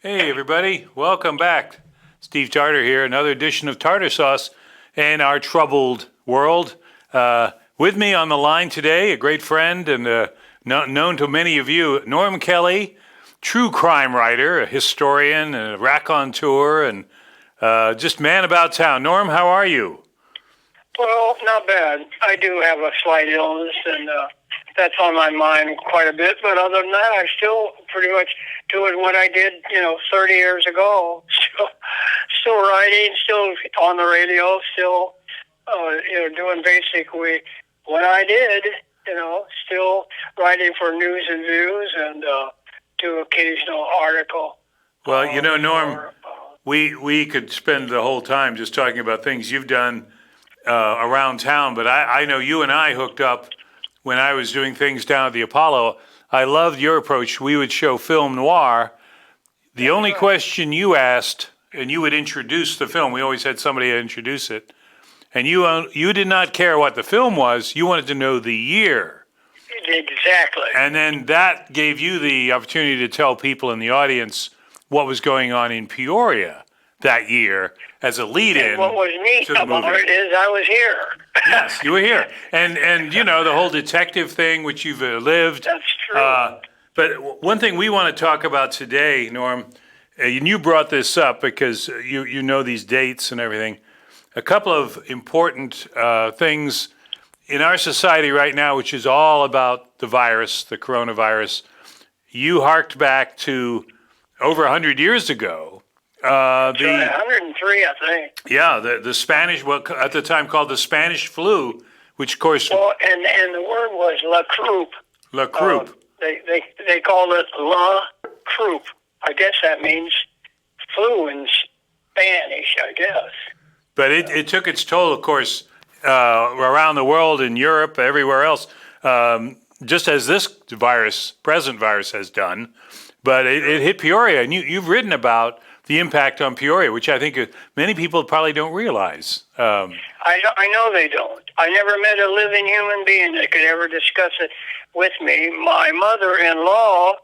Hey, everybody. Welcome back. Steve Tarter here, another edition of Tarter Sauce and our troubled world. With me on the line today, a great friend and known to many of you, Norm Kelly, true crime writer, a historian, a raconteur, and just man about town. Norm, how are you? Well, not bad. I do have a slight illness, and that's on my mind quite a bit. But other than that, I'm still pretty much doing what I did, 30 years ago. Still writing, still on the radio, still, doing basically what I did. Still writing for News and Views and do occasional article. Well, Norm, we could spend the whole time just talking about things you've done around town, but I know you and I hooked up when I was doing things down at the Apollo. I loved your approach. We would show film noir. The only question you asked, and you would introduce the film. We always had somebody introduce it. And you did not care what the film was. You wanted to know the year. Exactly. And then that gave you the opportunity to tell people in the audience what was going on in Peoria that year as a lead-in. And what was neat about it is I was here. Yes, you were here. And the whole detective thing, which you've lived. That's true. But one thing we want to talk about today, Norm, and you brought this up because you know these dates and everything. A couple of important things in our society right now, which is all about the virus, the coronavirus. You harked back to over 100 years ago. 103, I think. Yeah, the Spanish, at the time called the Spanish flu, which of course. Well, and the word was La Croupe. La Croupe. They called it La Croupe. I guess that means flu in Spanish, I guess. But it took its toll, of course, around the world, in Europe, everywhere else, just as this present virus has done. But it hit Peoria, and you've written about the impact on Peoria, which I think many people probably don't realize. I know they don't. I never met a living human being that could ever discuss it with me. My mother-in-law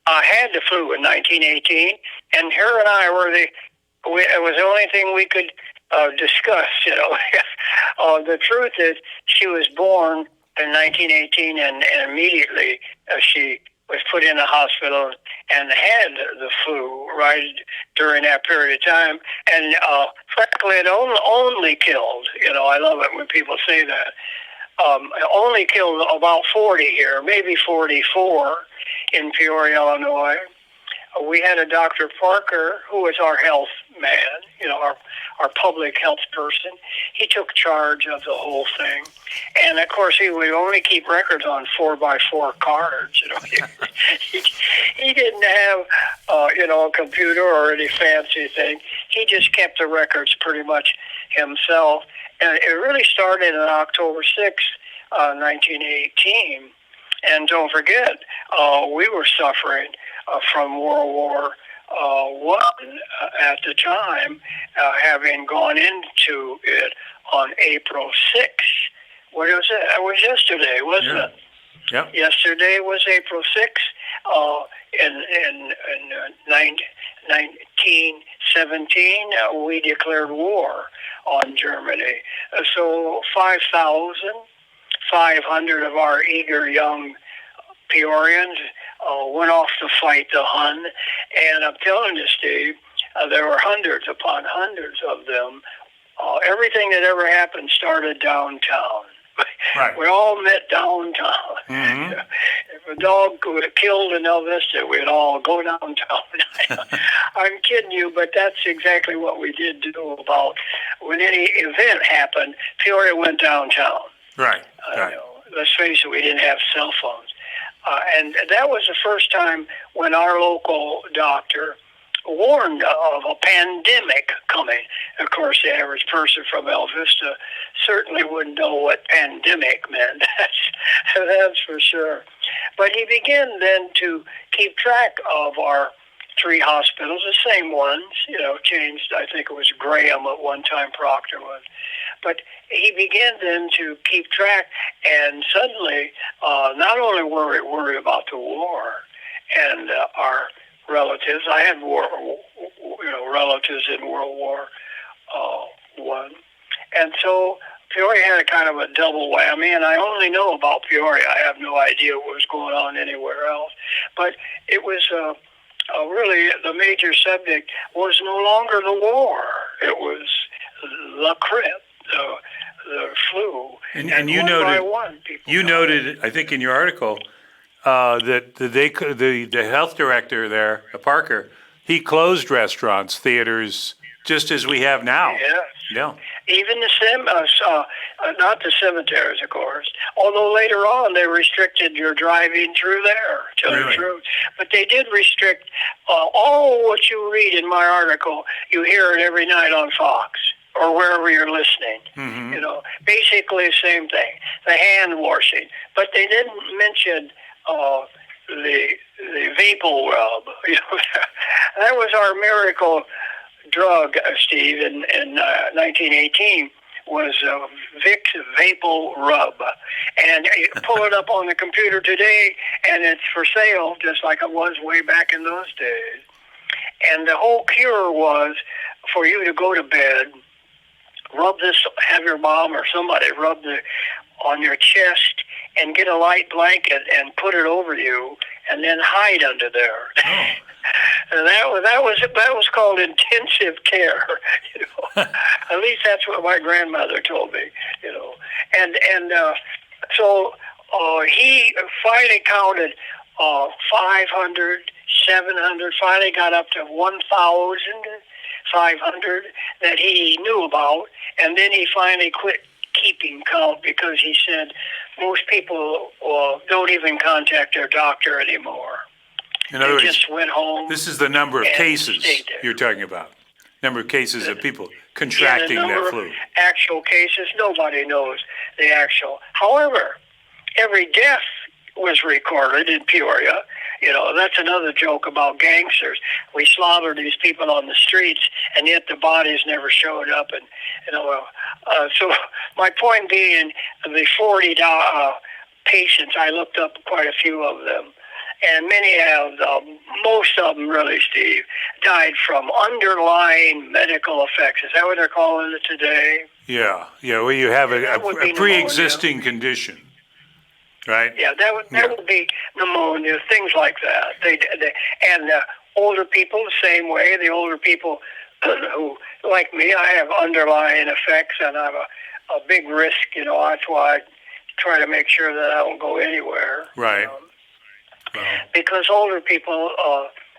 had the flu in 1918, and her and I it was the only thing we could discuss, The truth is, she was born in 1918, and immediately she was put in a hospital and had the flu right during that period of time. And frankly, it only killed, I love it when people say that, it only killed about 40 here, maybe 44 in Peoria, Illinois. We had a Dr. Parker, who was our health man, our public health person. He took charge of the whole thing. And, of course, he would only keep records on 4x4 cards. He didn't have, a computer or any fancy thing. He just kept the records pretty much himself. And it really started on October 6th, 1918. And don't forget, we were suffering from World War I at the time, having gone into it on April 6th. What was it? It was yesterday, wasn't it? Yeah. Yesterday was April 6th. In 1917, we declared war on Germany. So 5,500 of our eager young Peorians went off to fight the Hun, and I'm telling you, Steve, there were hundreds upon hundreds of them. Everything that ever happened started downtown. Right. We all met downtown. Mm-hmm. If a dog would have killed in El Vista, we'd all go downtown. I'm kidding you, but that's exactly what we did do. About when any event happened, Peoria went downtown. Right. Let's face it, we didn't have cell phones. And that was the first time when our local doctor warned of a pandemic coming. Of course, the average person from El Vista certainly wouldn't know what pandemic meant. That's for sure. But he began then to keep track of our three hospitals, the same ones, changed. I think it was Graham at one time, Proctor was. But he began then to keep track, and suddenly, not only were we worried about the war and our relatives. I had relatives in World War One, and so Peoria had a kind of a double whammy. And I only know about Peoria. I have no idea what was going on anywhere else. But it was really the major subject was no longer the war. It was the grippe, the flu, and you one noted by one, people died. noted, I think in your article, that the health director there, Parker, he closed restaurants, theaters, just as we have now. Yes. Yeah. Even not the cemeteries, of course. Although later on they restricted your driving through there, to tell the truth. But they did restrict all what you read in my article. You hear it every night on Fox or wherever you're listening. Mm-hmm. Basically the same thing. The hand washing, but they didn't mention the vapor rub. That was our miracle drug, Steve, in 1918 was Vicks Vapor Rub. And you pull it up on the computer today, and it's for sale, just like it was way back in those days. And the whole cure was for you to go to bed, rub this, have your mom or somebody rub on your chest and get a light blanket and put it over you, and then hide under there. Oh. And that was called intensive care. At least that's what my grandmother told me. So he finally counted 500, 700. Finally got up to 1,500 that he knew about, and then he finally quit keeping count because he said most people don't even contact their doctor anymore. In other words, just went home. This is the number of cases you're talking about. Number of cases of people contracting that flu. Actual cases, nobody knows the actual. However, every death was recorded in Peoria. That's another joke about gangsters. We slaughtered these people on the streets, and yet the bodies never showed up. And so my point being, the 40 patients, I looked up quite a few of them. And many of them, most of them really, Steve, died from underlying medical effects. Is that what they're calling it today? Yeah, where you have a pre-existing condition, right? Yeah, that would be pneumonia, things like that. And older people, the same way. The older people who, like me, I have underlying effects, and I have a big risk. That's why I try to make sure that I don't go anywhere. Right. Because older people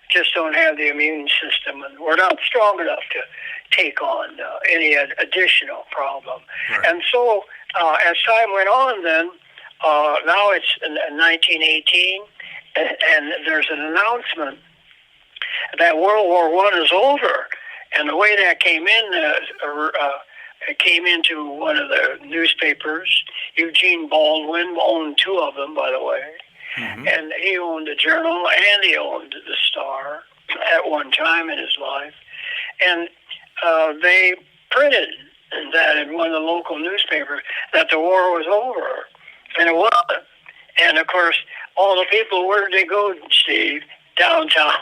just don't have the immune system, and we're not strong enough to take on any additional problem. Right. And so, as time went on, then now it's in 1918, and there's an announcement that World War I is over. And the way that came in, it came into one of the newspapers. Eugene Baldwin owned two of them, by the way. Mm-hmm. And he owned the Journal and he owned the Star at one time in his life. And they printed that in one of the local newspapers that the war was over. And it wasn't. And, of course, all the people, where did they go, Steve? Downtown.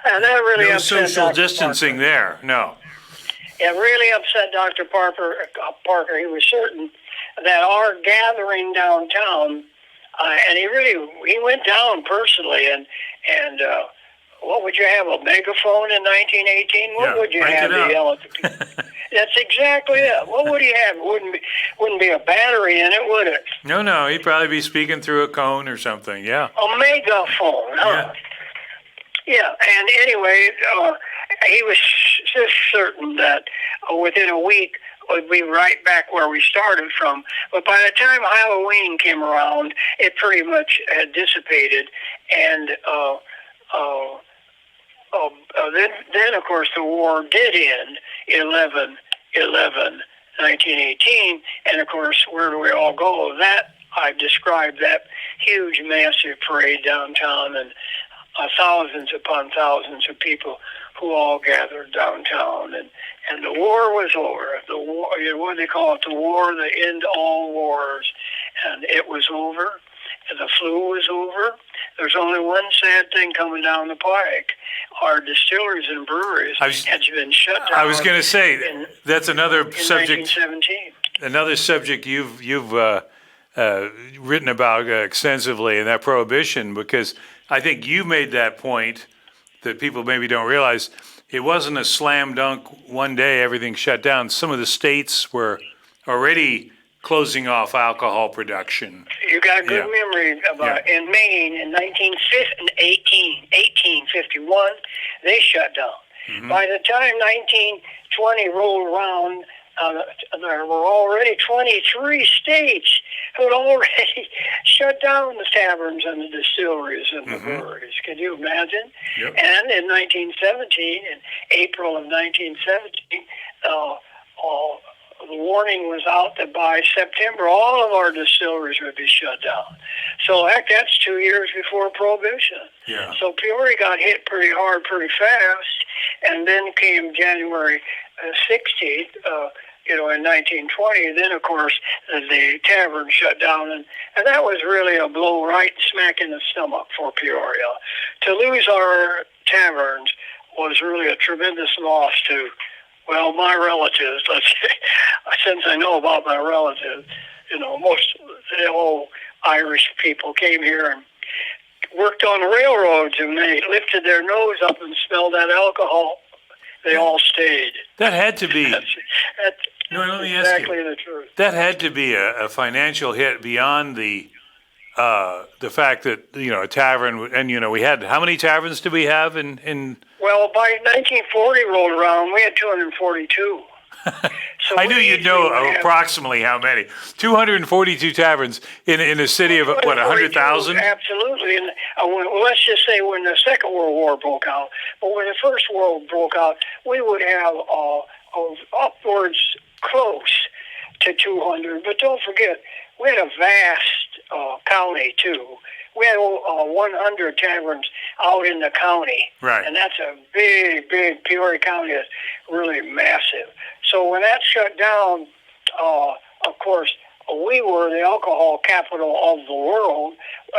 And that really upset social Dr. distancing Parker. there, no. It really upset Dr. Parker. He was certain that our gathering downtown, and he went down personally, and what would you have, a megaphone in 1918? What would you have to yell at the people? That's exactly it. What would he have? It wouldn't be a battery in it, would it? No, he'd probably be speaking through a cone or something, yeah. A megaphone, huh? Yeah, and anyway, he was just certain that within a week we'd be right back where we started from. But by the time Halloween came around, it pretty much had dissipated. And then, of course, the war did end 1918. And, of course, where do we all go? That I've described, that huge, massive parade downtown, and thousands upon thousands of people who all gathered downtown, and the war was over. The war, what do they call it? The war that end all wars, and it was over. And the flu was over. There's only one sad thing coming down the pike. Our distilleries and breweries had been shut down. I was going to say, that's another subject. 1917. Another subject you've written about extensively, and that prohibition, because I think you made that point that people maybe don't realize. It wasn't a slam dunk, one day everything shut down. Some of the states were already closing off alcohol production. You got good memory about in Maine in 1851, they shut down. Mm-hmm. By the time 1920 rolled around, there were already 23 states who had already shut down the taverns and the distilleries and the breweries. Can you imagine? Yep. And in 1917, in April of 1917, the warning was out that by September, all of our distilleries would be shut down. So, heck, that's 2 years before Prohibition. Yeah. So Peoria got hit pretty hard, pretty fast, and then came January 16th, in 1920. Then, of course, the tavern shut down, and that was really a blow right smack in the stomach for Peoria. To lose our taverns was really a tremendous loss to, well, my relatives, let's say. Since I know about my relatives, most of the whole Irish people came here and worked on railroads, and they lifted their nose up and smelled that alcohol. They all stayed. That had to be. That's let me ask exactly you. The truth. That had to be a financial hit beyond the fact that a tavern, and we had, how many taverns did we have in? Well, by 1940 rolled around, we had 242. So I knew you'd know approximately how many. 242 taverns in a city of, what, 100,000? Absolutely. And let's just say when the Second World War broke out, but when the First World broke out, we would have upwards close to 200. But don't forget, we had a vast county, too. We had 100 taverns out in the county. Right. And that's a big, Peoria County is really massive. So when that shut down, of course, we were the alcohol capital of the world.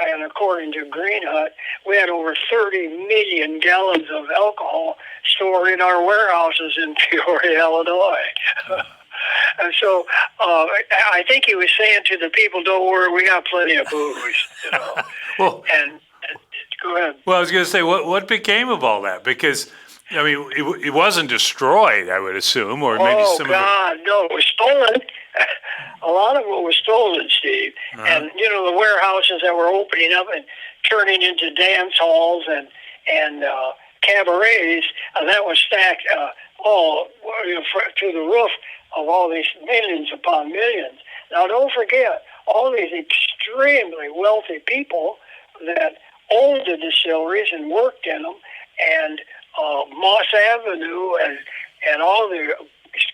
And according to Green Hut, we had over 30 million gallons of alcohol stored in our warehouses in Peoria, Illinois. And so I think he was saying to the people, don't worry, we got plenty of booze. Well, and go ahead. Well, I was going to say, what became of all that? Because, I mean, it wasn't destroyed, I would assume, or maybe some of it. No, it was stolen. A lot of it was stolen, Steve. Uh-huh. And, the warehouses that were opening up and turning into dance halls and cabarets, that was stacked to the roof of all these millions upon millions. Now, don't forget, all these extremely wealthy people that owned the distilleries and worked in them, and Moss Avenue and all the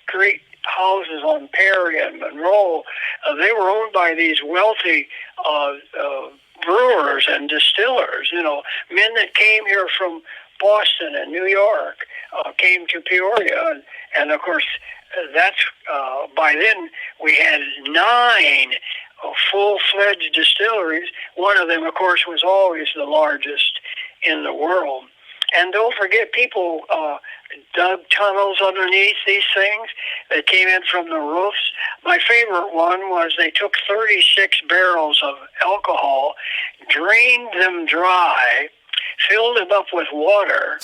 great houses on Perry and Monroe, they were owned by these wealthy brewers and distillers, men that came here from Boston and New York, came to Peoria, and of course, that's by then we had 9 full-fledged distilleries. One of them, of course, was always the largest in the world. And don't forget, people dug tunnels underneath these things that came in from the roofs. My favorite one was they took 36 barrels of alcohol, drained them dry, filled them up with water,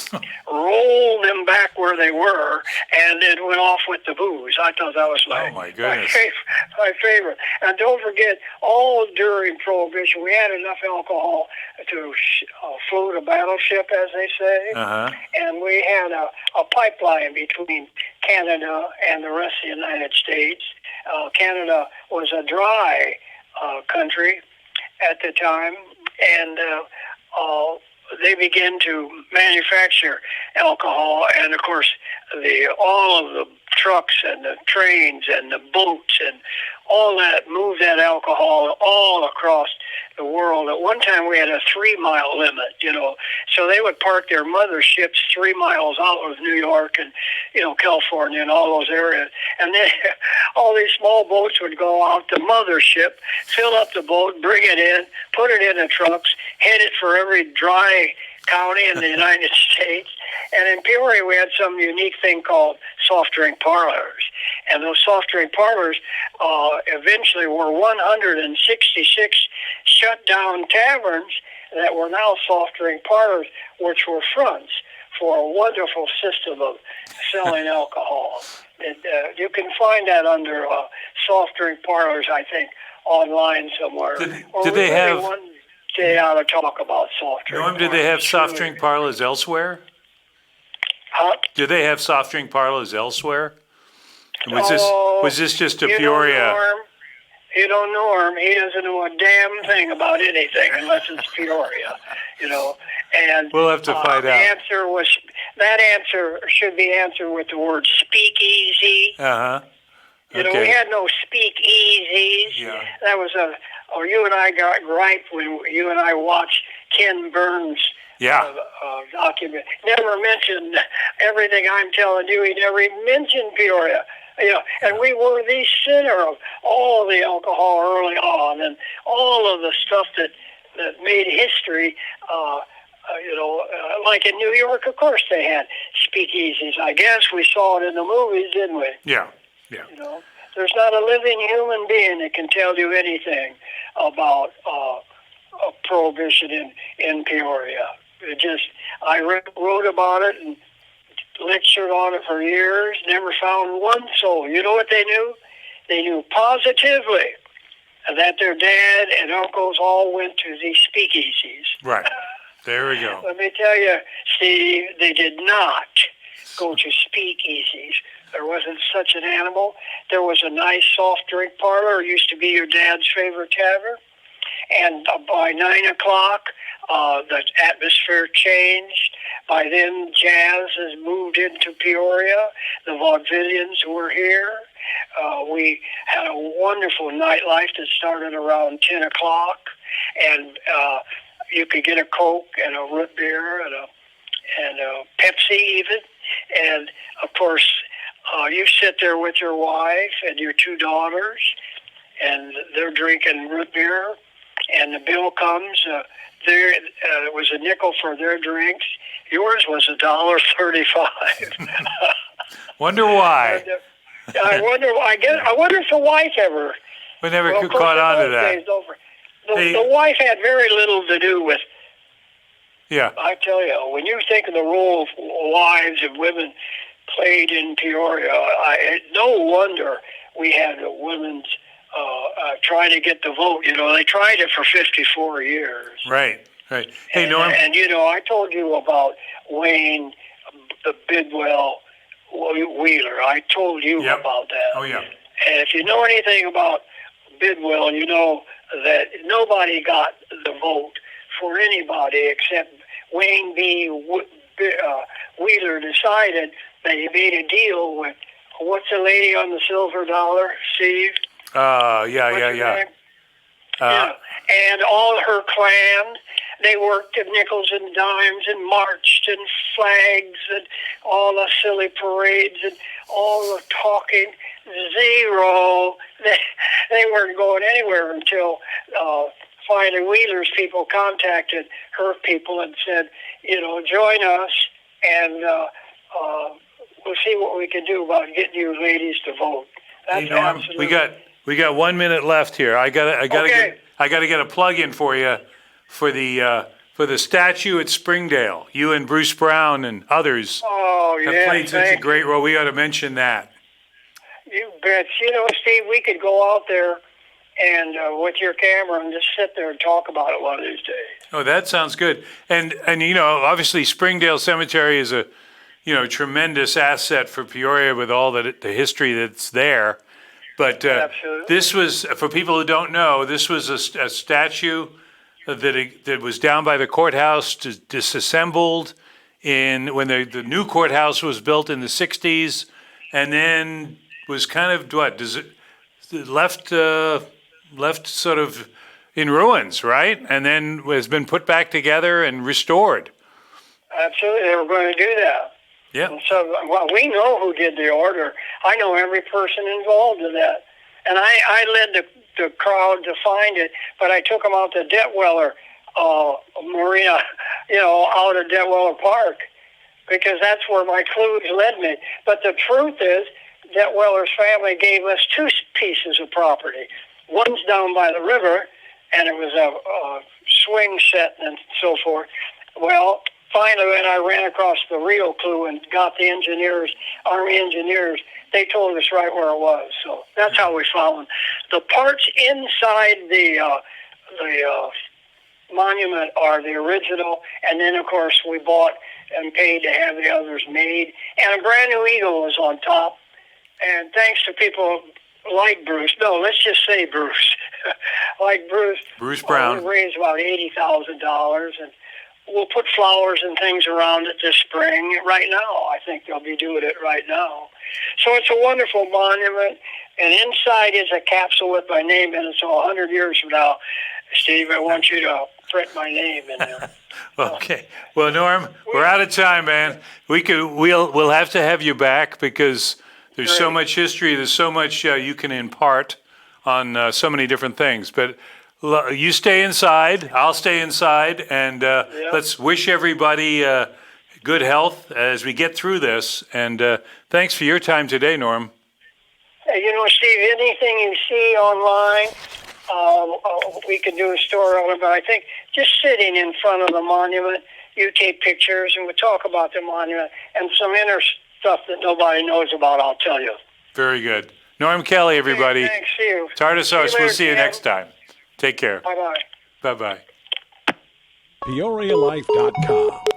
rolled them back where they were, and then went off with the booze. I thought that was my favorite. And don't forget, all during Prohibition, we had enough alcohol to float a battleship, as they say. Uh-huh. And we had a pipeline between Canada and the rest of the United States. Canada was a dry country at the time, and they began to manufacture alcohol, and of course, all of the trucks and the trains and the boats and all that, moved that alcohol all across the world. At one time we had a 3-mile limit, so they would park their motherships 3 miles out of New York and, California and all those areas. And then all these small boats would go out the mothership, fill up the boat, bring it in, put it in the trucks, head it for every dry county in the United States. And in Peoria, we had some unique thing called soft drink parlors. And those soft drink parlors eventually were 166 shut down taverns that were now soft drink parlors, which were fronts for a wonderful system of selling alcohol. You can find that under soft drink parlors, I think, online somewhere. Did they have... One day ought to talk about soft drink Norm, did they have soft drink parlors elsewhere? Huh? Did they have soft drink parlors elsewhere? Was this just a Peoria? Norm, he doesn't know a damn thing about anything unless it's Peoria, And we'll have to find out. That answer should be answered with the word speakeasy. Okay. We had no speakeasies. Yeah. That was you and I got gripe when you and I watched Ken Burns' document. Never mentioned everything I'm telling you. He never even mentioned Peoria. And we were the center of all the alcohol early on and all of the stuff that made history. Like in New York, of course, they had speakeasies. I guess we saw it in the movies, didn't we? Yeah. There's not a living human being that can tell you anything about prohibition in Peoria. I wrote about it and lectured on it for years, never found one soul. You know what they knew? They knew positively that their dad and uncles all went to these speakeasies. Right. There we go. Let me tell you, Steve, they did not go to speakeasies. There wasn't such an animal. There was a nice soft drink parlor. It used to be your dad's favorite tavern. And by 9 o'clock, the atmosphere changed. By then, jazz has moved into Peoria. The vaudevillians were here. We had a wonderful nightlife that started around 10 o'clock. And you could get a Coke and a root beer and a Pepsi even. And, of course, you sit there with your wife and your 2 daughters, and they're drinking root beer. And the bill comes. It was a nickel for their drinks. Yours was $1.35. Wonder why? I wonder if the wife ever. We never caught on to that. The wife had very little to do with. Yeah. I tell you, when you think of the role of wives and women played in Peoria, no wonder we had women's. Trying to get the vote. They tried it for 54 years. Right. Hey, Norm. And I told you about Wayne, the Bidwell Wheeler. I told you about that. Oh, yeah. And if you know anything about Bidwell, you know that nobody got the vote for anybody except Wayne B. Wheeler decided that he made a deal with, what's the lady on the silver dollar, Steve? Yeah. And all her clan, they worked at nickels and dimes and marched and flags and all the silly parades and all the talking. Zero. They weren't going anywhere until finally Wheeler's people contacted her people and said, join us and we'll see what we can do about getting you ladies to vote. That's hey, Norm, we got 1 minute left here. I gotta get a plug in for you for the statue at Springdale. You and Bruce Brown and others have played such a great role. We ought to mention that. You bet. Steve, we could go out there and with your camera and just sit there and talk about it one of these days. Oh, that sounds good. And obviously Springdale Cemetery is a tremendous asset for Peoria with all the history that's there. But this was, for people who don't know, this was a statue that was down by the courthouse, disassembled when the new courthouse was built in the 60s. and then was kind of what does it left left sort of in ruins, right? And then has been put back together and restored. Absolutely, they were going to do that. Yeah. And so, well, we know who did the order. I know every person involved in that. And I led the crowd to find it, but I took them out to Detweller Marina, out at Detweller Park, because that's where my clues led me. But the truth is, Detweller's family gave us two pieces of property. One's down by the river, and it was a swing set and so forth. Well, finally, when I ran across the real clue and got the engineers, Army engineers, they told us right where it was. So that's how we found the parts inside the monument are the original, and then of course we bought and paid to have the others made. And a brand new eagle was on top. And thanks to people like Bruce, no, let's just say Bruce, like Bruce Brown, we raised about $80,000, and we'll put flowers and things around it this spring. Right now, I think they'll be doing it right now. So it's a wonderful monument, and inside is a capsule with my name in it. So 100 years from now, Steve, I want you to print my name in there. Okay. Well, Norm, we're out of time, man. We'll have to have you back because there's so much history. There's so much you can impart on so many different things. But you stay inside. I'll stay inside, and let's wish everybody good health as we get through this. And thanks for your time today, Norm. Hey, Steve, anything you see online, we can do a story on it. But I think just sitting in front of the monument, you take pictures, and we talk about the monument and some inner stuff that nobody knows about, I'll tell you. Very good. Norm Kelly, everybody. Hey, thanks, see you. Tarter Source, we'll see you Ken. next time. Take care. Bye-bye. Bye-bye. PeoriaLife.com